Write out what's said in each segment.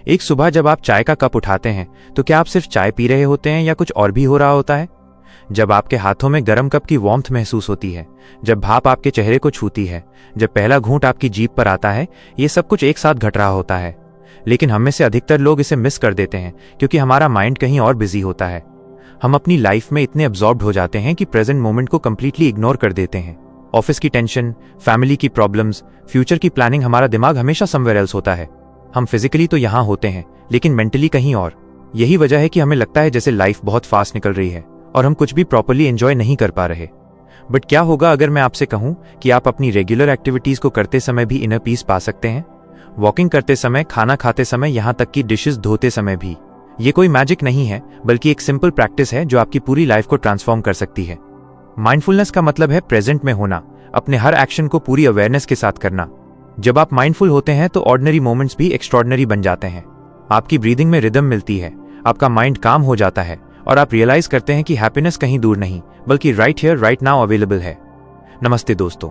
एक सुबह जब आप चाय का कप उठाते हैं तो क्या आप सिर्फ चाय पी रहे होते हैं या कुछ और भी हो रहा होता है? जब आपके हाथों में गर्म कप की वार्मथ महसूस होती है, जब भाप आपके चेहरे को छूती है, जब पहला घूंट आपकी जीभ पर आता है, ये सब कुछ एक साथ घट रहा होता है। लेकिन हम में से अधिकतर लोग इसे मिस कर देते हैं क्योंकि हमारा माइंड कहीं और बिजी होता है। हम अपनी लाइफ में इतने अब्सॉर्ब्ड हो जाते हैं कि प्रेजेंट मोमेंट को कंप्लीटली इग्नोर कर देते हैं। ऑफिस की टेंशन, फैमिली की प्रॉब्लम्स, फ्यूचर की प्लानिंग, हमारा दिमाग हमेशा समवेयर एल्स होता है। हम फिजिकली तो यहां होते हैं लेकिन मेंटली कहीं और। यही वजह है कि हमें लगता है जैसे लाइफ बहुत फास्ट निकल रही है और हम कुछ भी प्रॉपर्ली एंजॉय नहीं कर पा रहे। बट क्या होगा अगर मैं आपसे कहूं कि आप अपनी रेगुलर एक्टिविटीज को करते समय भी इनर पीस पा सकते हैं? वॉकिंग करते समय, खाना खाते समय, यहां तक कि डिशेस धोते समय भी। ये कोई मैजिक नहीं है बल्कि एक सिंपल प्रैक्टिस है जो आपकी पूरी लाइफ को ट्रांसफॉर्म कर सकती है। माइंडफुलनेस का मतलब है प्रेजेंट में होना, अपने हर एक्शन को पूरी अवेयरनेस के साथ करना। जब आप माइंडफुल होते हैं तो ऑर्डिनरी मोमेंट्स भी एक्स्ट्रॉर्डिनरी बन जाते हैं। आपकी ब्रीदिंग में रिदम मिलती है, आपका माइंड काम हो जाता है और आप रियलाइज करते हैं कि हैप्पीनेस कहीं दूर नहीं बल्कि right here right now available है। नमस्ते दोस्तों,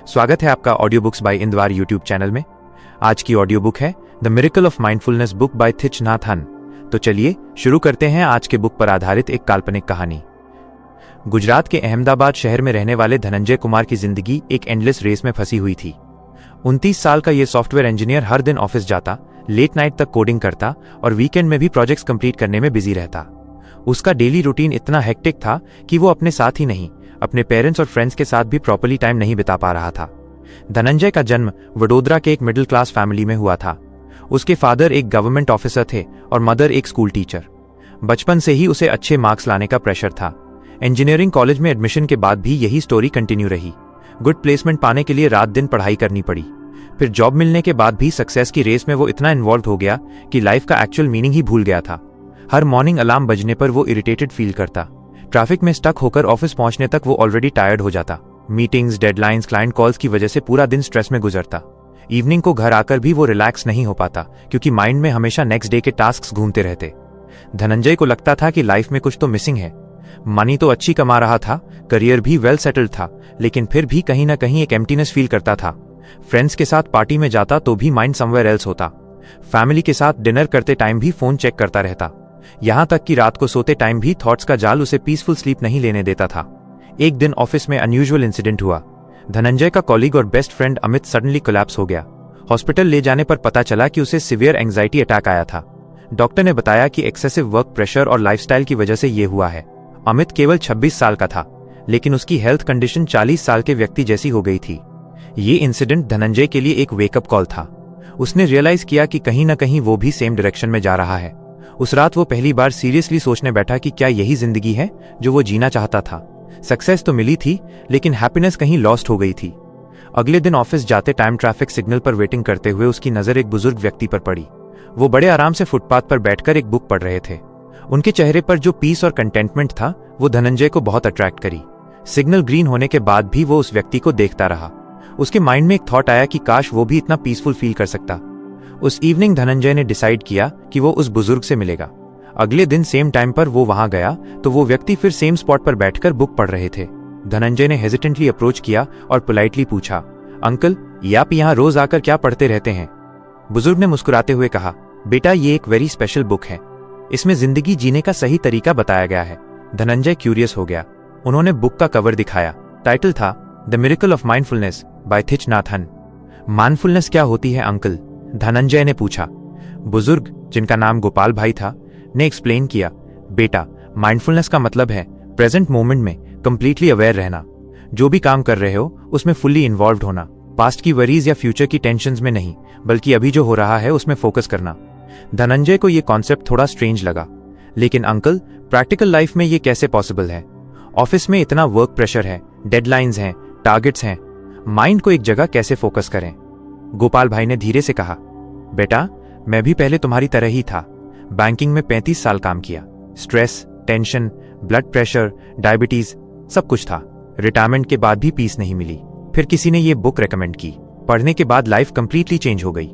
स्वागत है आपका audio books by Indwar YouTube channel में। आज की ऑडियो बुक है the miracle of mindfulness book by Thich Nhat Hanh. तो चलिए शुरू करते हैं आज के बुक पर आधारित एक काल्पनिक कहानी। गुजरात के अहमदाबाद शहर में रहने वाले धनंजय कुमार की जिंदगी एक एंडलेस रेस में फंसी हुई थी। 29 साल का ये सॉफ्टवेयर इंजीनियर हर दिन ऑफिस जाता, लेट नाइट तक कोडिंग करता और वीकेंड में भी प्रोजेक्ट्स कंप्लीट करने में बिजी रहता। उसका डेली रूटीन इतना हेक्टिक था कि वो अपने साथ ही नहीं, अपने पेरेंट्स और फ्रेंड्स के साथ भी प्रॉपर्ली टाइम नहीं बिता पा रहा था। धनंजय का जन्म वडोदरा के एक मिडिल क्लास फैमिली में हुआ था। उसके फादर एक गवर्नमेंट ऑफिसर थे और मदर एक स्कूल टीचर। बचपन से ही उसे अच्छे मार्क्स लाने का प्रेशर था। इंजीनियरिंग कॉलेज में एडमिशन के बाद भी यही स्टोरी कंटिन्यू रही। गुड प्लेसमेंट पाने के लिए रात दिन पढ़ाई करनी पड़ी। फिर जॉब मिलने के बाद भी सक्सेस की रेस में वो इतना इन्वॉल्व हो गया कि लाइफ का एक्चुअल मीनिंग ही भूल गया था। हर मॉर्निंग अलार्म बजने पर वो इरिटेटेड फील करता। ट्रैफिक में स्टक होकर ऑफिस पहुंचने तक वो ऑलरेडी टायर्ड हो जाता। मीटिंग्स, डेडलाइंस, क्लाइंट कॉल्स की वजह से पूरा दिन स्ट्रेस में गुजरता। इवनिंग को घर आकर भी वो रिलैक्स नहीं हो पाता क्योंकि माइंड में हमेशा नेक्स्ट डे के टास्क्स घूमते रहते। धनंजय को लगता था कि लाइफ में कुछ तो मिसिंग है। मनी तो अच्छी कमा रहा था, करियर भी वेल सेटल्ड था, लेकिन फिर भी कहीं ना कहीं एक एम्प्टीनेस फील करता था। फ्रेंड्स के साथ पार्टी में जाता तो भी माइंड समवेयर एल्स होता। फैमिली के साथ डिनर करते टाइम भी फोन चेक करता रहता। यहां तक कि रात को सोते टाइम भी थॉट्स का जाल उसे पीसफुल स्लीप नहीं लेने देता था। एक दिन ऑफिस में अनयूजुअल इंसिडेंट हुआ। धनंजय का कॉलीग और best friend Amit suddenly collapse हो गया। हॉस्पिटल ले जाने पर पता चला कि उसे सीवियर एंजाइटी अटैक आया था। डॉक्टर ने बताया कि एक्सेसिव वर्क प्रेशर और लाइफस्टाइल की वजह से ये हुआ है। अमित केवल 26 साल का था, लेकिन उसकी हेल्थ कंडीशन 40 साल के व्यक्ति जैसी हो गई थी। ये इंसिडेंट धनंजय के लिए एक वेकअप कॉल था। उसने रियलाइज किया कि कहीं ना कहीं वो भी सेम डायरेक्शन में जा रहा है। उस रात वो पहली बार सीरियसली सोचने बैठा कि क्या यही जिंदगी है जो वो जीना चाहता था। सक्सेस तो मिली थी लेकिन हैप्पीनेस कहीं लॉस्ट हो गई थी। अगले दिन ऑफिस जाते टाइम ट्रैफिक सिग्नल पर वेटिंग करते हुए उसकी नजर एक बुजुर्ग व्यक्ति पर पड़ी। वो बड़े आराम से फुटपाथ पर बैठकर एक बुक पढ़ रहे थे। उनके चेहरे पर जो पीस और कंटेंटमेंट था वो धनंजय को बहुत अट्रैक्ट करी। सिग्नल ग्रीन होने के बाद भी वो उस व्यक्ति को देखता रहा। उसके माइंड में एक थॉट आया कि काश वो भी इतना पीसफुल फील कर सकता। उस इवनिंग धनंजय ने डिसाइड किया कि वो उस बुजुर्ग से मिलेगा। अगले दिन सेम टाइम पर वो वहां गया तो वो व्यक्ति फिर सेम स्पॉट पर बैठकर बुक पढ़ रहे थे। धनंजय ने हेजिटेंटली अप्रोच किया और पोलाइटली पूछा, अंकल, ये आप यहाँ रोज आकर क्या पढ़ते रहते हैं? बुजुर्ग ने मुस्कुराते हुए कहा, बेटा, ये एक वेरी स्पेशल बुक है। इसमें जिंदगी जीने का सही तरीका बताया गया है। धनंजय क्यूरियस हो गया। उन्होंने बुक का कवर दिखाया। टाइटल था the miracle of mindfulness by Thich Nhat Hanh. Mindfulness क्या होती है अंकल? धनंजय ने पूछा। बुजुर्ग, जिनका नाम गोपाल भाई था, ने एक्सप्लेन किया, बेटा, माइंडफुलनेस का मतलब है प्रेजेंट मोमेंट में कंप्लीटली अवेयर रहना। जो भी काम कर रहे हो उसमें फुल्ली इन्वॉल्व होना। पास्ट की वरीज या फ्यूचर की टेंशन्स में नहीं बल्कि अभी जो हो रहा है उसमें फोकस करना। धनंजय को यह कॉन्सेप्ट थोड़ा स्ट्रेंज लगा। लेकिन अंकल, प्रैक्टिकल लाइफ में ये कैसे पॉसिबल है? ऑफिस में इतना वर्क प्रेशर है, डेडलाइंस हैं, टारगेट्स हैं, माइंड को एक जगह कैसे फोकस करें? गोपाल भाई ने धीरे से कहा, बेटा, मैं भी पहले तुम्हारी तरह ही था। बैंकिंग में 35 साल काम किया। Stress, tension, blood pressure, diabetes, सब कुछ था। रिटायरमेंट के बाद भी पीस नहीं मिली। फिर किसी ने ये बुक रेकमेंड की। पढ़ने के बाद लाइफ कंप्लीटली चेंज हो गई।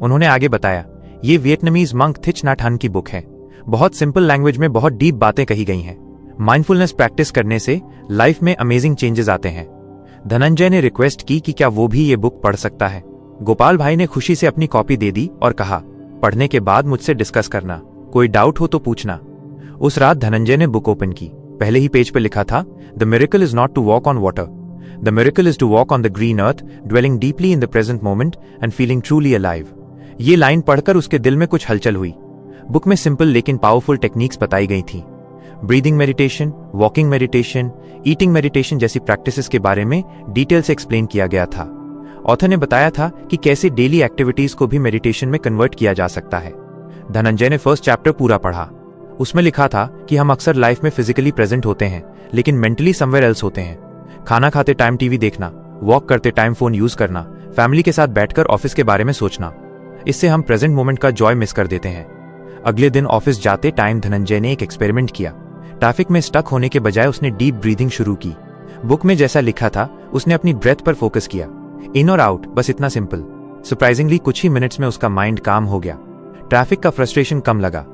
उन्होंने आगे बताया, ये वियतनामीज मंक थिच नाथ हन की बुक है। बहुत सिंपल लैंग्वेज में बहुत डीप बातें कही गई हैं। माइंडफुलनेस प्रैक्टिस करने से लाइफ में अमेजिंग चेंजेस आते हैं। धनंजय ने रिक्वेस्ट की कि क्या वो भी ये बुक पढ़ सकता है। गोपाल भाई ने खुशी से अपनी कॉपी दे दी और कहा, पढ़ने के बाद मुझसे डिस्कस करना, कोई डाउट हो तो पूछना। उस रात धनंजय ने बुक ओपन की। पहले ही पेज पे लिखा था, the miracle is not to walk on water, the miracle is to walk on the green earth, dwelling deeply in the present moment and feeling truly alive. ये लाइन पढ़कर उसके दिल में कुछ हलचल हुई। बुक में सिंपल लेकिन पावरफुल टेक्निक्स बताई गई थी। Breathing meditation, walking meditation, eating meditation जैसी प्रैक्टिसेस के बारे में डिटेल से एक्सप्लेन किया गया था। ऑथर ने बताया था कि कैसे डेली एक्टिविटीज को भी मेडिटेशन में कन्वर्ट किया जा सकता है। धनंजय ने फर्स्ट चैप्टर पूरा पढ़ा। उसमें लिखा था कि हम अक्सर लाइफ में फिजिकली प्रेजेंट होते हैं लेकिन मेंटली समवेयर एल्स होते हैं। खाना खाते टाइम टीवी देखना, वॉक करते टाइम फोन यूज करना, फैमिली के साथ बैठकर ऑफिस के बारे में सोचना, इससे हम प्रेजेंट मोमेंट का जॉय मिस कर देते हैं। अगले दिन ऑफिस जाते टाइम धनंजय ने एक एक्सपेरिमेंट किया। ट्रैफिक में स्टक होने के बजाय उसने डीप ब्रीदिंग शुरू की। बुक में जैसा लिखा था उसने अपनी ब्रेथ पर फोकस किया, इन और आउट, बस इतना सिंपल। सरप्राइजिंगली कुछ ही मिनट्स में उसका माइंड काम हो गया। ट्रैफिक का फ्रस्ट्रेशन कम लगा।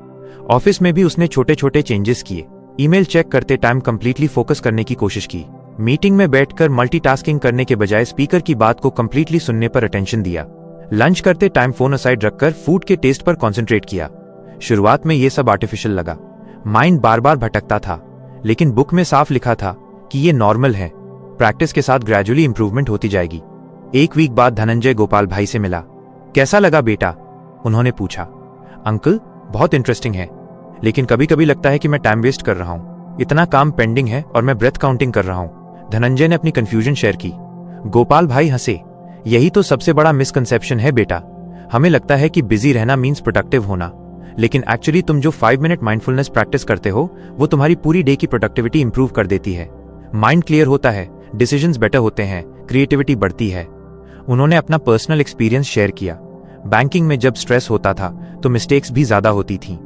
ऑफिस में भी उसने छोटे छोटे चेंजेस किए। ईमेल चेक करते टाइम कंप्लीटली फोकस करने की कोशिश की। मीटिंग में बैठकर मल्टीटास्किंग करने के बजाय स्पीकर की बात को कंप्लीटली सुनने पर अटेंशन दिया। लंच करते टाइम फोन असाइड रखकर फूड के टेस्ट पर कॉन्सेंट्रेट किया। शुरुआत में यह सब आर्टिफिशियल लगा, माइंड बार बार भटकता था, लेकिन बुक में साफ लिखा था कि ये नॉर्मल है। प्रैक्टिस के साथ ग्रेजुअली इंप्रूवमेंट होती जाएगी। एक वीक बाद धनंजय गोपाल भाई से मिला। कैसा लगा बेटा? उन्होंने पूछा। अंकल, बहुत इंटरेस्टिंग है, लेकिन कभी कभी लगता है कि मैं टाइम वेस्ट कर रहा हूँ। इतना काम पेंडिंग है और मैं ब्रेथ काउंटिंग कर रहा हूँ। धनंजय ने अपनी कंफ्यूजन शेयर की। गोपाल भाई हंसे। यही तो सबसे बड़ा मिसकंसेप्शन है बेटा। हमें लगता है कि बिजी रहना मीन्स प्रोडक्टिव होना, लेकिन एक्चुअली तुम जो 5 मिनट माइंडफुलनेस प्रैक्टिस करते हो वो तुम्हारी पूरी डे की प्रोडक्टिविटी इंप्रूव कर देती है। माइंड क्लियर होता है, डिसीजंस बेटर होते हैं, क्रिएटिविटी बढ़ती है। उन्होंने अपना पर्सनल एक्सपीरियंस शेयर किया। बैंकिंग में जब स्ट्रेस होता था तो मिस्टेक्स भी ज्यादा होती थी।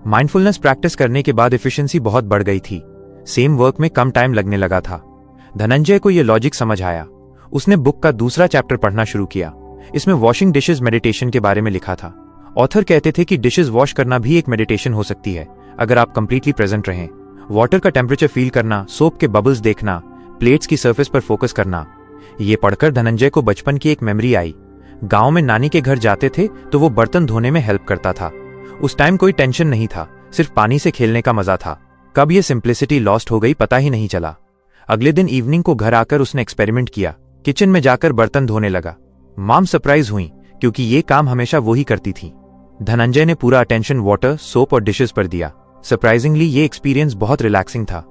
माइंडफुलनेस प्रैक्टिस करने के बाद एफिशिएंसी बहुत बढ़ गई थी। सेम वर्क में कम टाइम लगने लगा था। धनंजय को यह लॉजिक समझ आया। उसने बुक का दूसरा चैप्टर पढ़ना शुरू किया। इसमें वॉशिंग डिशेज मेडिटेशन के बारे में लिखा था। ऑथर कहते थे कि डिशेज वॉश करना भी एक मेडिटेशन हो सकती है अगर आप कंप्लीटली प्रेजेंट रहें। वाटर का टेम्परेचर फील करना, सोप के बबल्स देखना, प्लेट्स की सरफेस पर फोकस करना। ये पढ़कर धनंजय को बचपन की एक मेमोरी आई। गांव में नानी के घर जाते थे तो वो बर्तन धोने में हेल्प करता था। उस टाइम कोई टेंशन नहीं था, सिर्फ पानी से खेलने का मजा था। कब ये सिंप्लिसिटी लॉस्ट हो गई पता ही नहीं चला। अगले दिन इवनिंग को घर आकर उसने एक्सपेरिमेंट किया। किचन में जाकर बर्तन धोने लगा। मॉम सरप्राइज हुई क्योंकि ये काम हमेशा वो ही करती थी। धनंजय ने पूरा अटेंशन वाटर, सोप और डिशेस पर दिया। सरप्राइजिंगली ये एक्सपीरियंस बहुत रिलैक्सिंग था।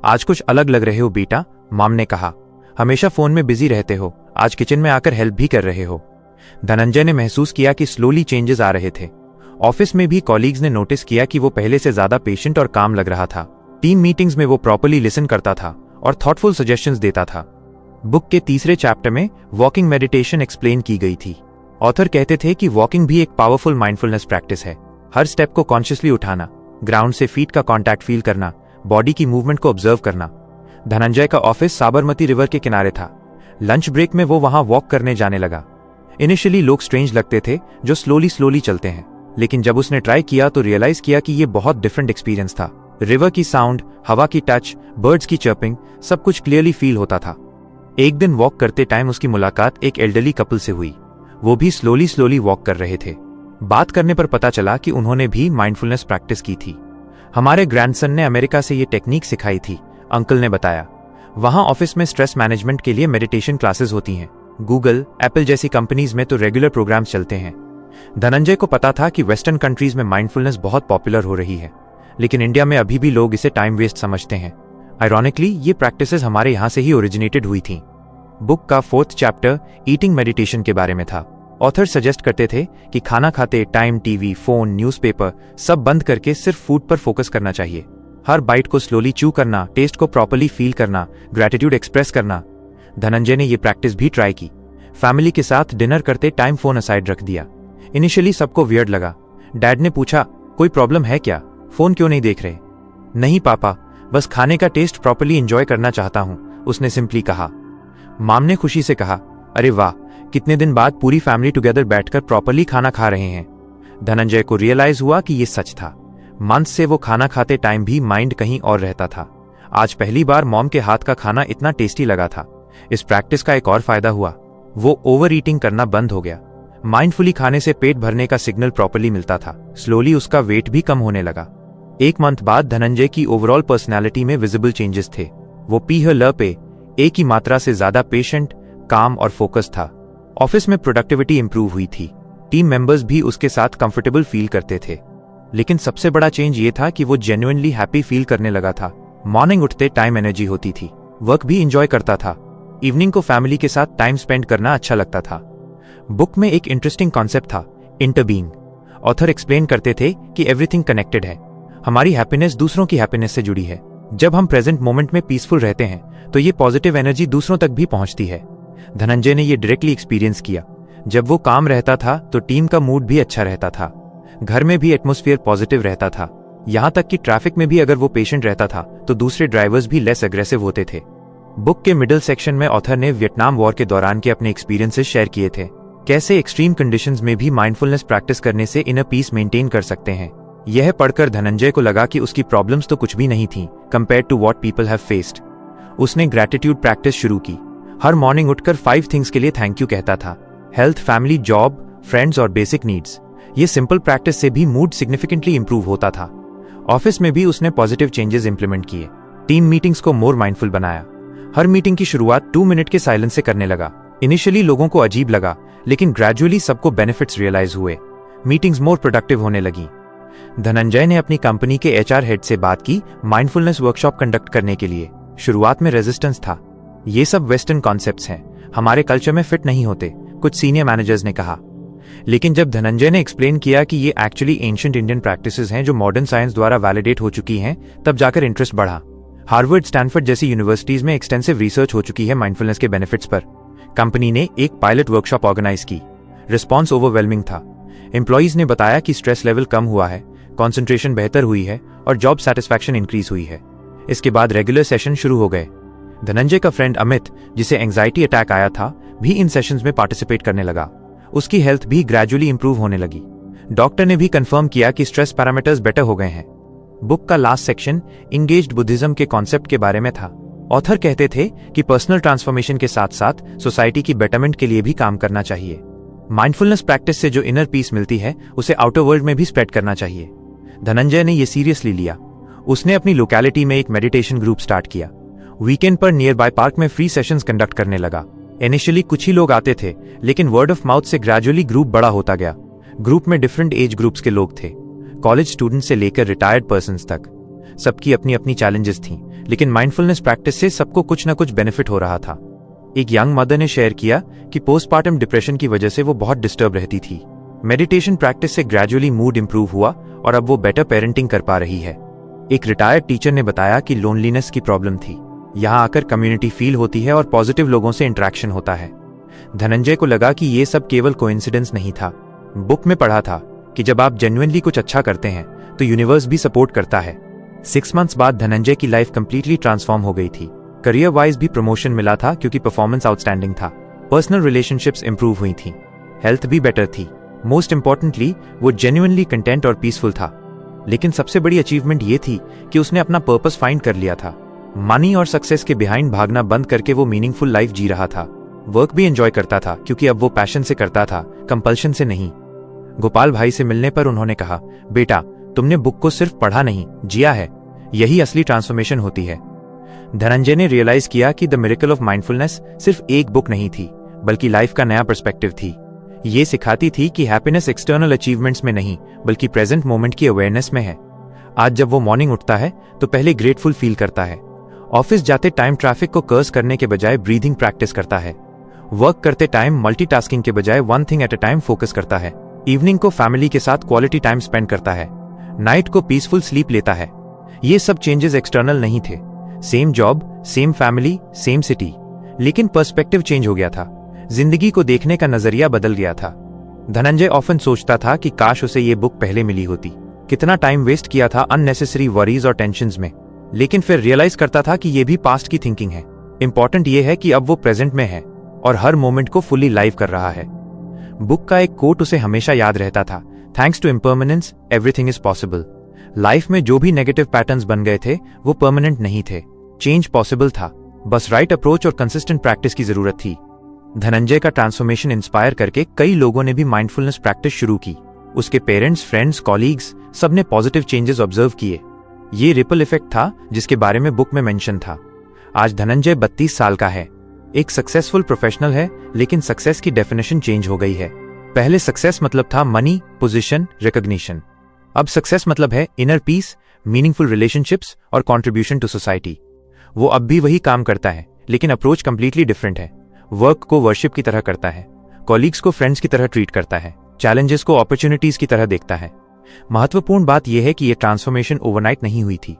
आज कुछ अलग लग रहे हो बेटा, मॉम ने कहा। हमेशा फोन में बिजी रहते हो, आज किचन में आकर हेल्प भी कर रहे हो। धनंजय ने महसूस किया कि स्लोली चेंजेस आ रहे थे। ऑफिस में भी कॉलीग्स ने नोटिस किया कि वो पहले से ज्यादा पेशेंट और काम लग रहा था। टीम मीटिंग्स में वो प्रॉपर्ली लिसन करता था और थॉटफुल सजेशंस देता था। बुक के तीसरे चैप्टर में वॉकिंग मेडिटेशन एक्सप्लेन की गई थी। ऑथर कहते थे कि वॉकिंग भी एक पावरफुल माइंडफुलनेस प्रैक्टिस है। हर स्टेप को कॉन्शियसली उठाना, ग्राउंड से फीट का कॉन्टैक्ट फील करना, बॉडी की मूवमेंट को ऑब्जर्व करना। धनंजय का ऑफिस साबरमती रिवर के किनारे था। लंच ब्रेक में वो वहां वॉक करने जाने लगा। इनिशियली लोग स्ट्रेंज लगते थे जो स्लोली चलते हैं, लेकिन जब उसने ट्राई किया तो रियलाइज किया कि ये बहुत डिफरेंट एक्सपीरियंस था। रिवर की साउंड, हवा की टच, बर्ड्स की चर्पिंग, सब कुछ क्लियरली फील होता था। एक दिन वॉक करते टाइम उसकी मुलाकात एक एल्डरली कपल से हुई। वो भी स्लोली वॉक कर रहे थे। बात करने पर पता चला कि उन्होंने भी माइंडफुलनेस प्रैक्टिस की थी। हमारे ग्रैंडसन ने अमेरिका से ये टेक्निक सिखाई थी, अंकल ने बताया। वहां ऑफिस में स्ट्रेस मैनेजमेंट के लिए मेडिटेशन क्लासेस होती हैं। गूगल, एप्पल जैसी कंपनीज में तो रेगुलर प्रोग्राम्स चलते हैं। धनंजय को पता था कि वेस्टर्न कंट्रीज में माइंडफुलनेस बहुत पॉपुलर हो रही है, लेकिन इंडिया में अभी भी लोग इसे टाइम वेस्ट समझते हैं। आयरॉनिकली ये प्रैक्टिसेस हमारे यहां से ही ओरिजिनेटेड हुई थी। बुक का 4th चैप्टर ईटिंग मेडिटेशन के बारे में था। ऑथर सजेस्ट करते थे कि खाना खाते टाइम टीवी, फोन, न्यूज़पेपर सब बंद करके सिर्फ फूड पर फोकस करना चाहिए। हर बाइट को स्लोली च्यू करना, टेस्ट को प्रॉपर्ली फील करना, ग्रैटिट्यूड एक्सप्रेस करना। धनंजय ने ये प्रैक्टिस भी ट्राई की। फैमिली के साथ डिनर करते टाइम फोन असाइड रख दिया। इनिशियली सबको वियर्ड लगा। डैड ने पूछा, कोई प्रॉब्लम है क्या? फोन क्यों नहीं देख रहे? नहीं पापा, बस खाने का टेस्ट प्रॉपर्ली एंजॉय करना चाहता हूं, उसने सिंपली कहा। मॉम ने खुशी से कहा, अरे वाह, कितने दिन बाद पूरी फैमिली टुगेदर बैठकर प्रॉपर्ली खाना खा रहे हैं। धनंजय को रियलाइज हुआ कि ये सच था। मंथ से वो खाना खाते टाइम भी माइंड कहीं और रहता था। आज पहली बार मॉम के हाथ का खाना इतना टेस्टी लगा था। इस प्रैक्टिस का एक और फायदा हुआ, वो ओवर ईटिंग करना बंद हो गया। माइंडफुली खाने से पेट भरने का सिग्नल प्रॉपर्ली मिलता था। स्लोली उसका वेट भी कम होने लगा। 1 मंथ बाद धनंजय की ओवरऑल पर्सनैलिटी में विजिबल चेंजेस थे। वो पीह पे ए की मात्रा से ज्यादा पेशेंट, काम और फोकस था। ऑफिस में प्रोडक्टिविटी इंप्रूव हुई थी। टीम मेंबर्स भी उसके साथ कंफर्टेबल फील करते थे। लेकिन सबसे बड़ा चेंज ये था कि वो जेन्युइनली हैप्पी फील करने लगा था। मॉर्निंग उठते टाइम एनर्जी होती थी। वर्क भी इंजॉय करता था। इवनिंग को फैमिली के साथ टाइम स्पेंड करना अच्छा लगता था। बुक में एक इंटरेस्टिंग कॉन्सेप्ट था, इंटरबीइंग। ऑथर एक्सप्लेन करते थे कि एवरीथिंग कनेक्टेड है। हमारी हैप्पीनेस दूसरों की हैप्पीनेस से जुड़ी है। जब हम प्रेजेंट मोमेंट में पीसफुल रहते हैं तो ये पॉजिटिव एनर्जी दूसरों तक भी पहुंचती है। धनंजय ने ये डायरेक्टली एक्सपीरियंस किया। जब वो काम रहता था तो टीम का मूड भी अच्छा रहता था। घर में भी एटमॉस्फेयर पॉजिटिव रहता था। यहां तक कि ट्रैफिक में भी अगर वो पेशेंट रहता था तो दूसरे ड्राइवर्स भी लेस अग्रेसिव होते थे। बुक के मिडिल सेक्शन में ऑथर ने वियतनाम वॉर के दौरान के अपने एक्सपीरियंसेस शेयर किए थे। कैसे एक्सट्रीम कंडीशंस में भी माइंडफुलनेस प्रैक्टिस करने से इनर पीस मेंटेन कर सकते हैं। यह पढ़कर धनंजय को लगा कि उसकी प्रॉब्लम्स तो कुछ भी नहीं थी compare to what people have faced. उसने ग्रैटिट्यूड प्रैक्टिस शुरू की। हर मॉर्निंग उठकर 5 थिंग्स के लिए थैंक यू कहता था। हेल्थ, फैमिली, जॉब, फ्रेंड्स और बेसिक नीड्स। ये सिंपल प्रैक्टिस से भी मूड सिग्निफिकेंटली इंप्रूव होता था। ऑफिस में भी उसने पॉजिटिव चेंजेस इंप्लीमेंट किए। टीम मीटिंग्स को मोर माइंडफुल बनाया। हर मीटिंग की शुरुआत 2 मिनट के साइलेंस से करने लगा। इनिशियली लोगों को अजीब लगा, लेकिन ग्रेजुअली सबको बेनिफिट्स रियलाइज हुए। मीटिंग्स मोर प्रोडक्टिव होने लगी। धनंजय ने अपनी कंपनी के एचआर हेड से बात की माइंडफुलनेस वर्कशॉप कंडक्ट करने के लिए। शुरुआत में रेजिस्टेंस था। ये सब वेस्टर्न कॉन्सेप्ट्स हैं, हमारे कल्चर में फिट नहीं होते, कुछ सीनियर मैनेजर्स ने कहा। लेकिन जब धनंजय ने एक्सप्लेन किया कि ये एक्चुअली एंशिएंट इंडियन प्रैक्टिसेस हैं जो मॉडर्न साइंस द्वारा वैलिडेट हो चुकी हैं, तब जाकर इंटरेस्ट बढ़ा। हार्वर्ड, स्टैनफोर्ड जैसी यूनिवर्सिटीज में एक्सटेंसिव रिसर्च हो चुकी है माइंडफुलनेस के बेनिफिट्स पर। कंपनी ने एक पायलट वर्कशॉप ऑर्गेनाइज की। रिस्पॉन्स ओवरवेलमिंग था। एम्प्लॉइज ने बताया कि स्ट्रेस लेवल कम हुआ है, कंसंट्रेशन बेहतर हुई है और जॉब सैटिस्फैक्शन इंक्रीज हुई है। इसके बाद रेगुलर सेशन शुरू हो गए। धनंजय का फ्रेंड अमित, जिसे एंजाइटी अटैक आया था, भी इन सेशंस में पार्टिसिपेट करने लगा। उसकी हेल्थ भी ग्रेजुअली इंप्रूव होने लगी। डॉक्टर ने भी कंफर्म किया कि स्ट्रेस पैरामीटर्स बेटर हो गए हैं। बुक का लास्ट सेक्शन इंगेज्ड बुद्धिज्म के कॉन्सेप्ट के बारे में था। ऑथर कहते थे कि पर्सनल ट्रांसफॉर्मेशन के साथ साथ सोसाइटी की बेटरमेंट के लिए भी काम करना चाहिए। माइंडफुलनेस प्रैक्टिस से जो इनर पीस मिलती है उसे आउटर वर्ल्ड में भी स्प्रेड करना चाहिए। धनंजय ने यह सीरियसली लिया। उसने अपनी लोकेलिटी में एक मेडिटेशन ग्रुप स्टार्ट किया। वीकेंड पर नियर बाय पार्क में फ्री सेशंस कंडक्ट करने लगा। इनिशियली कुछ ही लोग आते थे, लेकिन वर्ड ऑफ माउथ से ग्रेजुअली ग्रुप बड़ा होता गया। ग्रुप में डिफरेंट एज ग्रुप्स के लोग थे, कॉलेज स्टूडेंट से लेकर रिटायर्ड पर्सन्स तक। सबकी अपनी अपनी चैलेंजेस थीं, लेकिन माइंडफुलनेस प्रैक्टिस से सबको कुछ न कुछ बेनिफिट हो रहा था। एक यंग मदर ने शेयर किया कि पोस्टपार्टम डिप्रेशन की वजह से वो बहुत डिस्टर्ब रहती थी। मेडिटेशन प्रैक्टिस से ग्रेजुअली मूड इंप्रूव हुआ और अब वो बेटर पेरेंटिंग कर पा रही है। एक रिटायर्ड टीचर ने बताया कि लोनलीनेस की प्रॉब्लम थी। यहाँ आकर कम्युनिटी फील होती है और पॉजिटिव लोगों से इंटरेक्शन होता है। धनंजय को लगा कि ये सब केवल कोइंसिडेंस नहीं था। बुक में पढ़ा था कि जब आप जेन्युइनली कुछ अच्छा करते हैं तो यूनिवर्स भी सपोर्ट करता है। 6 मंथ्स बाद धनंजय की लाइफ कंप्लीटली ट्रांसफॉर्म हो गई थी। करियर वाइज भी प्रमोशन मिला था क्योंकि परफॉर्मेंस आउटस्टैंडिंग था। पर्सनल रिलेशनशिप्स इंप्रूव हुई थी। हेल्थ भी बेटर थी। मोस्ट इंपॉर्टेंटली वो जेन्युइनली कंटेंट और पीसफुल था। लेकिन सबसे बड़ी अचीवमेंट ये थी कि उसने अपना पर्पस फाइंड कर लिया था। मनी और सक्सेस के बिहाइंड भागना बंद करके वो मीनिंगफुल लाइफ जी रहा था। वर्क भी एंजॉय करता था क्योंकि अब वो पैशन से करता था, कंपल्शन से नहीं। गोपाल भाई से मिलने पर उन्होंने कहा, बेटा तुमने बुक को सिर्फ पढ़ा नहीं, जिया है। यही असली ट्रांसफॉर्मेशन होती है। धनंजय ने रियलाइज किया कि द मिरेकल ऑफ माइंडफुलनेस सिर्फ एक बुक नहीं थी, बल्कि लाइफ का नया पर्सपेक्टिव थी। ये सिखाती थी कि हैप्पीनेस एक्सटर्नल अचीवमेंट्स में नहीं, बल्कि प्रेजेंट मोमेंट की अवेयरनेस में है। आज जब वो मॉर्निंग उठता है तो पहले ग्रेटफुल फील करता है। ऑफिस जाते टाइम ट्रैफिक को कर्स करने के बजाय ब्रीदिंग प्रैक्टिस करता है। वर्क करते टाइम मल्टीटास्किंग के बजाय one thing at a time focus करता है। इवनिंग को फैमिली के साथ क्वालिटी टाइम स्पेंड करता है। नाइट को पीसफुल स्लीप लेता है। ये सब चेंजेस एक्सटर्नल नहीं थे। Same job, same family, same city, लेकिन पर्सपेक्टिव चेंज हो गया था। जिंदगी को देखने का नजरिया बदल गया था। धनंजय ऑफन सोचता था कि काश उसे ये बुक पहले मिली होती। कितना टाइम वेस्ट किया था अननेसेसरी वरीज और टेंशन्स में। लेकिन फिर रियलाइज करता था कि ये भी पास्ट की थिंकिंग है। इंपॉर्टेंट ये है कि अब वो प्रेजेंट में है और हर मोमेंट को फुली लाइव कर रहा है। बुक का एक कोट उसे हमेशा याद रहता था, thanks to impermanence everything is possible. Life में जो भी नेगेटिव पैटर्न्स बन गए थे वो परमानेंट नहीं थे। चेंज पॉसिबल था, बस राइट अप्रोच और कंसिस्टेंट प्रैक्टिस की जरूरत थी। धनंजय का ट्रांसफॉर्मेशन इंस्पायर करके कई लोगों ने भी माइंडफुलनेस प्रैक्टिस शुरू की। उसके पेरेंट्स, फ्रेंड्स, कॉलीग्स सबने पॉजिटिव चेंजेस ऑब्जर्व किए। ये रिपल इफेक्ट था जिसके बारे में बुक में मेंशन था। आज धनंजय 32 साल का है, एक सक्सेसफुल प्रोफेशनल है, लेकिन सक्सेस की डेफिनेशन चेंज हो गई है। पहले सक्सेस मतलब था मनी, पोजीशन, रिकॉग्निशन। अब सक्सेस मतलब है इनर पीस, मीनिंगफुल रिलेशनशिप्स और कंट्रीब्यूशन टू सोसाइटी। वो अब भी वही काम करता है, लेकिन अप्रोच कंप्लीटली डिफरेंट है। वर्क को वर्शिप की तरह करता है, कॉलीग्स को फ्रेंड्स की तरह ट्रीट करता है, चैलेंजेस को अपॉर्चुनिटीज की तरह देखता है। महत्वपूर्ण बात यह है कि यह ट्रांसफॉर्मेशन ओवरनाइट नहीं हुई थी।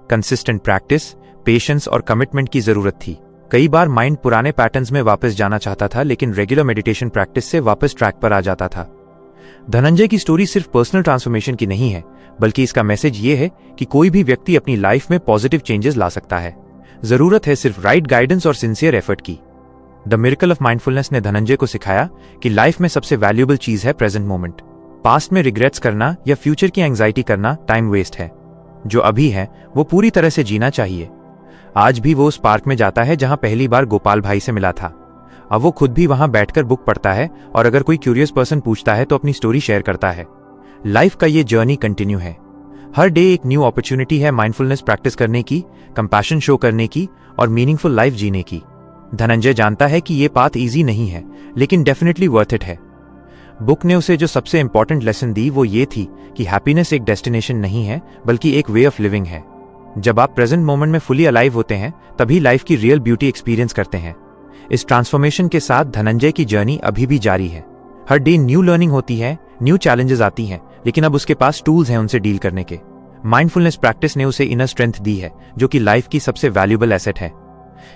कंसिस्टेंट प्रैक्टिस, पेशेंस और कमिटमेंट की जरूरत थी। कई बार माइंड पुराने पैटर्न्स में वापस जाना चाहता था, लेकिन रेगुलर मेडिटेशन प्रैक्टिस से वापस ट्रैक पर आ जाता था। धनंजय की स्टोरी सिर्फ पर्सनल ट्रांसफॉर्मेशन की नहीं है, बल्कि इसका मैसेज ये है कि कोई भी व्यक्ति अपनी लाइफ में पॉजिटिव चेंजेस ला सकता है। जरूरत है सिर्फ राइट गाइडेंस और सिंसियर एफर्ट की। द मिरेकल ऑफ माइंडफुलनेस ने धनंजय को सिखाया कि लाइफ में सबसे वैल्यूएबल चीज है प्रेजेंट मोमेंट। पास्ट में रिग्रेट्स करना या फ्यूचर की एंजाइटी करना टाइम वेस्ट है। जो अभी है वो पूरी तरह से जीना चाहिए। आज भी वो उस पार्क में जाता है जहां पहली बार गोपाल भाई से मिला था। अब वो खुद भी वहां बैठकर बुक पढ़ता है और अगर कोई क्यूरियस पर्सन पूछता है तो अपनी स्टोरी शेयर करता है। लाइफ का ये जर्नी कंटिन्यू है। हर डे एक न्यू अपॉर्चुनिटी है माइंडफुलनेस प्रैक्टिस करने की, कंपैशन शो करने की और मीनिंगफुल लाइफ जीने की। धनंजय जानता है कि ये पाथ इजी नहीं है, लेकिन डेफिनेटली वर्थ इट है। बुक ने उसे जो सबसे इंपॉर्टेंट लेसन दी वो ये थी कि हैप्पीनेस एक डेस्टिनेशन नहीं है, बल्कि एक वे ऑफ लिविंग है। जब आप प्रेजेंट मोमेंट में फुली अलाइव होते हैं, तभी लाइफ की रियल ब्यूटी एक्सपीरियंस करते हैं। इस ट्रांसफॉर्मेशन के साथ धनंजय की जर्नी अभी भी जारी है। हर डे न्यू लर्निंग होती है, न्यू चैलेंजेस आती हैं, लेकिन अब उसके पास टूल्स हैं उनसे डील करने के। माइंडफुलनेस प्रैक्टिस ने उसे इनर स्ट्रेंथ दी है, जो कि लाइफ की सबसे वैल्यूएबल एसेट है।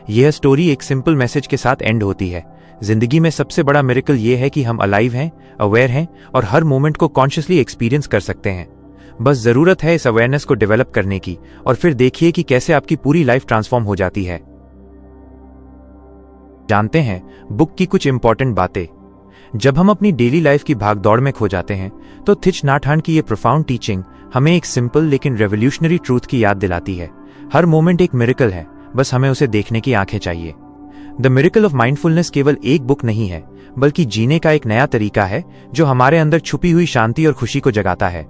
यह स्टोरी एक सिंपल मैसेज के साथ एंड होती है। जिंदगी में सबसे बड़ा मिरेकल यह है कि हम अलाइव हैं, अवेयर हैं और हर मोमेंट को कॉन्शियसली एक्सपीरियंस कर सकते हैं। बस जरूरत है इस अवेयरनेस को डेवलप करने की, और फिर देखिए कि कैसे आपकी पूरी लाइफ ट्रांसफॉर्म हो जाती है। जानते हैं बुक की कुछ इंपॉर्टेंट बातें। जब हम अपनी डेली लाइफ की भागदौड़ में खो जाते हैं, तो थिच नाथ हंट की ये प्रोफाउंड टीचिंग हमें एक सिंपल लेकिन रेवोल्यूशनरी ट्रूथ की याद दिलाती है। हर मोमेंट एक मिरेकल है, बस हमें उसे देखने की आंखें चाहिए। द मिरेकल ऑफ माइंडफुलनेस केवल एक बुक नहीं है, बल्कि जीने का एक नया तरीका है जो हमारे अंदर छुपी हुई शांति और खुशी को जगाता है।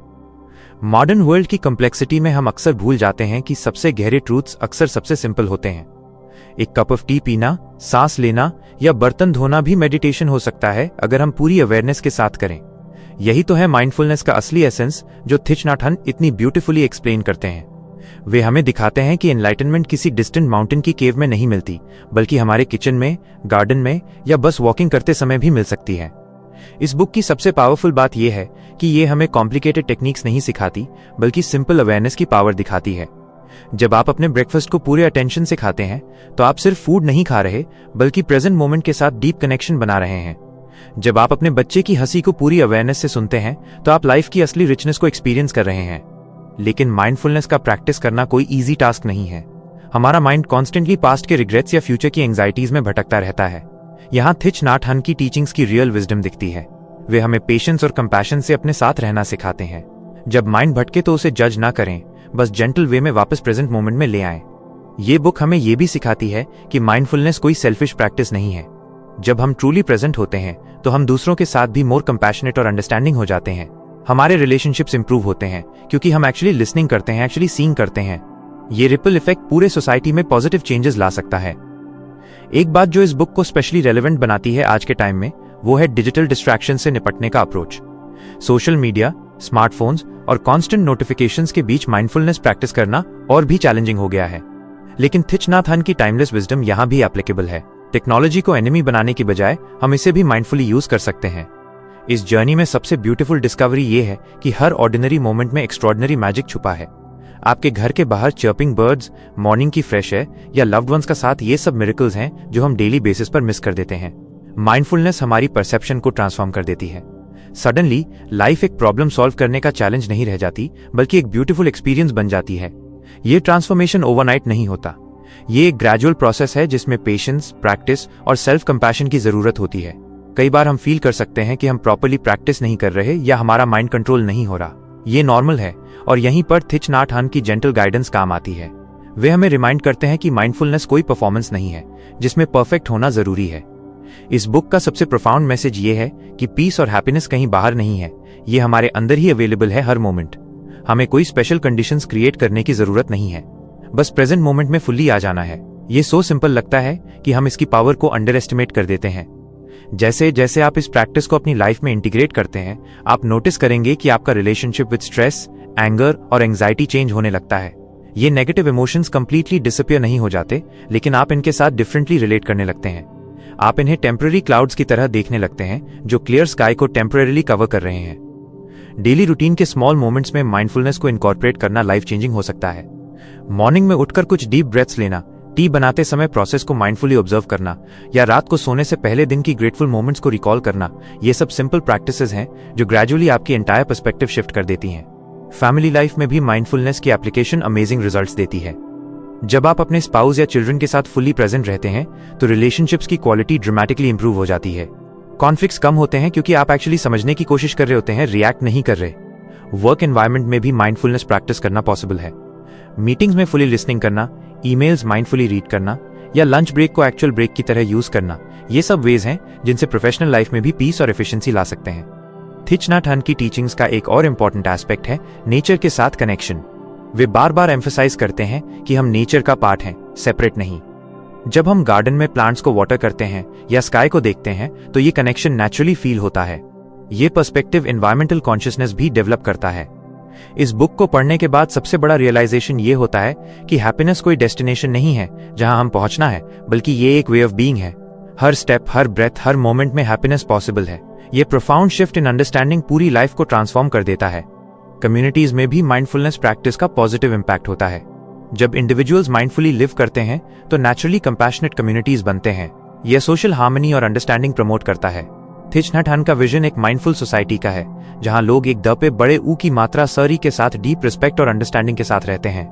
मॉडर्न वर्ल्ड की कॉम्प्लेक्सिटी में हम अक्सर भूल जाते हैं कि सबसे गहरे ट्रूथ्स अक्सर सबसे सिंपल होते हैं। एक कप ऑफ टी पीना, सांस लेना या बर्तन धोना भी मेडिटेशन हो सकता है, अगर हम पूरी अवेयरनेस के साथ करें। यही तो है माइंडफुलनेस का असली एसेंस, जो थिच नाथ हंट इतनी ब्यूटीफुली एक्सप्लेन करते हैं। वे हमें दिखाते हैं कि एनलाइटनमेंट किसी डिस्टेंट माउंटेन की केव में नहीं मिलती, बल्कि हमारे किचन में, गार्डन में या बस वॉकिंग करते समय भी मिल सकती है। इस बुक की सबसे पावरफुल बात यह है कि ये हमें कॉम्प्लिकेटेड टेक्निक्स नहीं सिखाती, बल्कि सिंपल अवेयरनेस की पावर दिखाती है। जब आप अपने ब्रेकफास्ट को पूरे अटेंशन से खाते हैं, तो आप सिर्फ फूड नहीं खा रहे, बल्कि प्रेजेंट मोमेंट के साथ डीप कनेक्शन बना रहे हैं। जब आप अपने बच्चे की हंसी को पूरी अवेयरनेस से सुनते हैं, तो आप लाइफ की असली रिचनेस को एक्सपीरियंस कर रहे हैं। लेकिन माइंडफुलनेस का प्रैक्टिस करना कोई इजी टास्क नहीं है। हमारा माइंड कॉन्स्टेंटली पास्ट के रिग्रेट्स या फ्यूचर की एंजाइटीज में भटकता रहता है। यहाँ थिच नाथ हंट की टीचिंग्स की रियल विजडम दिखती है। वे हमें पेशेंस और कंपैशन से अपने साथ रहना सिखाते हैं। जब माइंड भटके तो उसे जज ना करें, बस जेंटल वे में वापस प्रेजेंट मोमेंट में ले आएं। ये बुक हमें यह भी सिखाती है कि माइंडफुलनेस कोई सेल्फिश प्रैक्टिस नहीं है। जब हम ट्रूली प्रेजेंट होते हैं, तो हम दूसरों के साथ भी मोर कंपैशनेट और अंडरस्टैंडिंग हो जाते हैं। हमारे रिलेशनशिप्स इंप्रूव होते हैं, क्योंकि हम एक्चुअली लिसनिंग करते हैं, एक्चुअली सीइंग करते हैं। ये रिपल इफेक्ट पूरे सोसाइटी में पॉजिटिव चेंजेस ला सकता है। एक बात जो इस बुक को स्पेशली रेलेवेंट बनाती है आज के टाइम में, वो है डिजिटल डिस्ट्रैक्शन से निपटने का अप्रोच। सोशल मीडिया, स्मार्टफोन्स और कांस्टेंट नोटिफिकेशंस के बीच माइंडफुलनेस प्रैक्टिस करना और भी चैलेंजिंग हो गया है। लेकिन थिच नाथ हंट की टाइमलेस विजडम यहां भी एप्लीकेबल है। टेक्नोलॉजी को एनिमी बनाने की बजाय हम इसे भी माइंडफुली यूज कर सकते हैं। इस जर्नी में सबसे ब्यूटीफुल डिस्कवरी ये है कि हर ऑर्डिनरी मोमेंट में एक्स्ट्रॉर्डिनरी मैजिक छुपा है। आपके घर के बाहर चर्पिंग बर्ड्स, मॉर्निंग की फ्रेश एयर या लव्ड वंस का साथ, ये सब मिरेकल्स हैं जो हम डेली बेसिस पर मिस कर देते हैं। माइंडफुलनेस हमारी परसेप्शन को ट्रांसफॉर्म कर देती है। सडनली लाइफ एक प्रॉब्लम सॉल्व करने का चैलेंज नहीं रह जाती, बल्कि एक ब्यूटीफुल एक्सपीरियंस बन जाती है। ये ट्रांसफॉर्मेशन ओवरनाइट नहीं होता। ये एक ग्रेजुअल प्रोसेस है जिसमें पेशेंस, प्रैक्टिस और सेल्फ कंपैशन की जरूरत होती है। कई बार हम फील कर सकते हैं कि हम प्रॉपर्ली प्रैक्टिस नहीं कर रहे या हमारा माइंड कंट्रोल नहीं हो रहा। ये नॉर्मल है, और यहीं पर थिच नाथ हंट की जेंटल गाइडेंस काम आती है। वे हमें रिमाइंड करते हैं कि माइंडफुलनेस कोई परफॉर्मेंस नहीं है जिसमें परफेक्ट होना जरूरी है। इस बुक का सबसे प्रोफाउंड मैसेज ये है कि पीस और हैप्पीनेस कहीं बाहर नहीं है, ये हमारे अंदर ही अवेलेबल है हर मोमेंट। हमें कोई स्पेशल कंडीशंस क्रिएट करने की जरूरत नहीं है, बस प्रेजेंट मोमेंट में फुल्ली आ जाना है। ये सो सिंपल लगता है कि हम इसकी पावर को अंडर एस्टिमेट कर देते हैं। जैसे जैसे आप इस प्रैक्टिस को अपनी लाइफ में इंटीग्रेट करते हैं, आप नोटिस करेंगे कि आपका रिलेशनशिप विद स्ट्रेस, एंगर और एंग्जाइटी चेंज होने लगता है। ये नेगेटिव इमोशंस कंप्लीटली डिसअपीयर नहीं हो जाते, लेकिन आप इनके साथ डिफरेंटली रिलेट करने लगते हैं। आप इन्हें टेम्पररी क्लाउड्स की तरह देखने लगते हैं जो क्लियर स्काई को टेम्पररीली कवर कर रहे हैं। डेली रूटीन के स्मॉल मोमेंट्स में माइंडफुलनेस को इनकॉर्पोरेट करना लाइफ चेंजिंग हो सकता है। मॉर्निंग में उठकर कुछ डीप ब्रेथ्स लेना, टी बनाते समय प्रोसेस को माइंडफुली ऑब्जर्व करना, या रात को सोने से पहले दिन की ग्रेटफुल मोमेंट्स को रिकॉल करना, ये सब सिंपल प्रैक्टिसेस हैं जो ग्रेजुअली आपकी एंटायर पर्सपेक्टिव शिफ्ट कर देती हैं। फैमिली लाइफ में भी माइंडफुलनेस की एप्लीकेशन अमेजिंग रिजल्ट्स देती है। जब आप अपने स्पाउस या चिल्ड्रन के साथ फुली प्रेजेंट रहते हैं तो रिलेशनशिप्स की क्वालिटी ड्रामेटिकली इंप्रूव हो जाती है। कॉन्फ्लिक्ट्स कम होते हैं क्योंकि आप एक्चुअली समझने की कोशिश कर रहे होते हैं, रिएक्ट नहीं कर रहे। वर्क एनवायरनमेंट में भी माइंडफुलनेस प्रैक्टिस करना पॉसिबल है। मीटिंग्स में फुली लिसनिंग करना, ईमेल्स माइंडफुली रीड करना या लंच ब्रेक को एक्चुअल ब्रेक की तरह यूज करना, ये सब वेज हैं जिनसे प्रोफेशनल लाइफ में भी पीस और एफिशिएंसी ला सकते हैं। थिच नाट हन की टीचिंग्स का एक और इम्पॉर्टेंट एस्पेक्ट है नेचर के साथ कनेक्शन। वे बार बार एम्फसाइज करते हैं कि हम नेचर का पार्ट हैं, सेपरेट नहीं। जब हम गार्डन में प्लांट्स को वाटर करते हैं या स्काई को देखते हैं तो ये कनेक्शन नेचुरली फील होता है। ये पर्सपेक्टिव एनवायरमेंटल कॉन्शियसनेस भी डेवलप करता है। इस बुक को पढ़ने के बाद सबसे बड़ा रियलाइजेशन ये होता है कि हैप्पीनेस कोई डेस्टिनेशन नहीं है जहां हम पहुंचना है, बल्कि ये एक वे ऑफ बीइंग है। हर स्टेप, हर ब्रेथ, हर मोमेंट में हैप्पीनेस पॉसिबल है। ये प्रोफाउंड शिफ्ट इन अंडरस्टैंडिंग पूरी लाइफ को ट्रांसफॉर्म कर देता है। कम्युनिटीज में भी माइंडफुलनेस प्रैक्टिस का पॉजिटिव इंपैक्ट होता है। जब इंडिविजुअल्स माइंडफुली लिव करते हैं तो नेचुरली कंपैशनेट कम्युनिटीज बनते हैं। यह सोशल हार्मनी और अंडरस्टैंडिंग प्रमोट करता है। थिच नट हन का विजन एक माइंडफुल सोसाइटी का है जहां लोग एक द पे बड़े ऊ की मात्रा सरी के साथ डीप रिस्पेक्ट और अंडरस्टैंडिंग के साथ रहते हैं।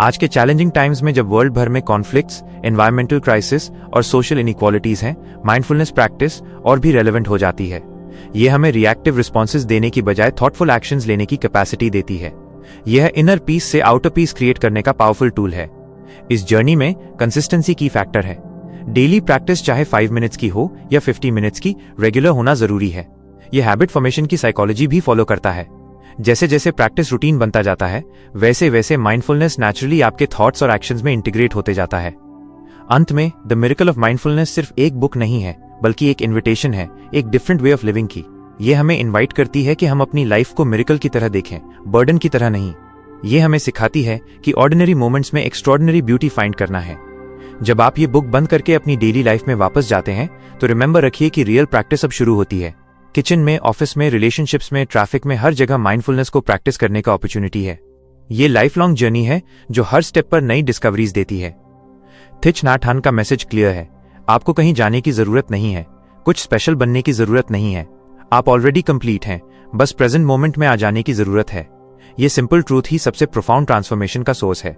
आज के चैलेंजिंग टाइम्स में जब वर्ल्ड भर में कॉन्फ्लिक्ट्स, एनवायरमेंटल क्राइसिस और सोशल इनइक्वालिटीज हैं, माइंडफुलनेस प्रैक्टिस और भी रेलेवेंट हो जाती है। यह हमें रिएक्टिव रिस्पॉन्सेज देने की बजाय थॉटफुल एक्शंस लेने की कैपेसिटी देती है। यह इनर पीस से आउटर पीस क्रिएट करने का पावरफुल टूल है। इस जर्नी में कंसिस्टेंसी की फैक्टर है। डेली प्रैक्टिस चाहे 5 मिनट्स की हो या 50 मिनट्स की, रेगुलर होना जरूरी है। यह हैबिट फॉर्मेशन की साइकोलॉजी भी फॉलो करता है। जैसे जैसे प्रैक्टिस रूटीन बनता जाता है, वैसे वैसे माइंडफुलनेस नेचुरली आपके थॉट्स और एक्शंस में इंटीग्रेट होते जाता है। अंत में द मिरेकल ऑफ माइंडफुलनेस सिर्फ एक बुक नहीं है, बल्कि एक इन्विटेशन है, एक डिफरेंट वे ऑफ लिविंग की। यह हमें इनवाइट करती है कि हम अपनी लाइफ को मिरेकल की तरह देखें, बर्डन की तरह नहीं। यह हमें सिखाती है कि ऑर्डिनरी मोमेंट्स में एक्स्ट्रॉर्डिनरी ब्यूटी फाइंड करना है। जब आप ये बुक बंद करके अपनी डेली लाइफ में वापस जाते हैं तो रिमेंबर रखिए कि रियल प्रैक्टिस अब शुरू होती है। किचन में, ऑफिस में, रिलेशनशिप्स में, ट्रैफिक में, हर जगह माइंडफुलनेस को प्रैक्टिस करने का अपॉर्चुनिटी है। ये लाइफ लॉन्ग जर्नी है जो हर स्टेप पर नई डिस्कवरीज देती है। थिच नाट हन का मैसेज क्लियर है। आपको कहीं जाने की जरूरत नहीं है, कुछ स्पेशल बनने की जरूरत नहीं है। आप ऑलरेडी कंप्लीट हैं, बस प्रेजेंट मोमेंट में आ जाने की जरूरत है। ये सिंपल ट्रूथ ही सबसे प्रोफाउंड ट्रांसफॉर्मेशन का सोर्स है।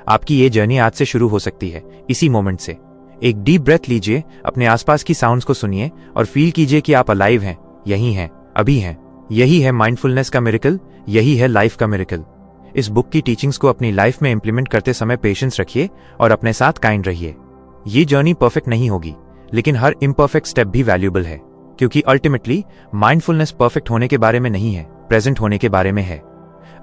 आपकी ये जर्नी आज से शुरू हो सकती है, इसी मोमेंट से। एक डीप ब्रेथ लीजिए, अपने आसपास की साउंड्स को सुनिए और फील कीजिए कि आप अलाइव हैं, यही हैं, अभी हैं। यही है माइंडफुलनेस का मिरेकल, यही है लाइफ का मिरेकल। इस बुक की टीचिंग्स को अपनी लाइफ में इंप्लीमेंट करते समय पेशेंस रखिए और अपने साथ काइंड रहिए। ये जर्नी परफेक्ट नहीं होगी, लेकिन हर इम्परफेक्ट स्टेप भी वैल्यूएबल है, क्योंकि अल्टीमेटली माइंडफुलनेस परफेक्ट होने के बारे में नहीं है, प्रेजेंट होने के बारे में है।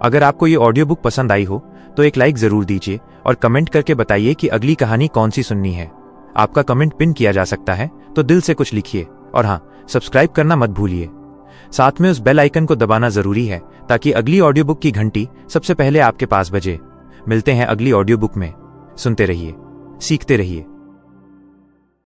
अगर आपको ये ऑडियो बुक पसंद आई हो तो एक लाइक जरूर दीजिए और कमेंट करके बताइए कि अगली कहानी कौन सी सुननी है। आपका कमेंट पिन किया जा सकता है, तो दिल से कुछ लिखिए। और हाँ, सब्सक्राइब करना मत भूलिए। साथ में उस बेल आइकन को दबाना जरूरी है ताकि अगली ऑडियो बुक की घंटी सबसे पहले आपके पास बजे। मिलते हैं अगली ऑडियो बुक में। सुनते रहिए, सीखते रहिए।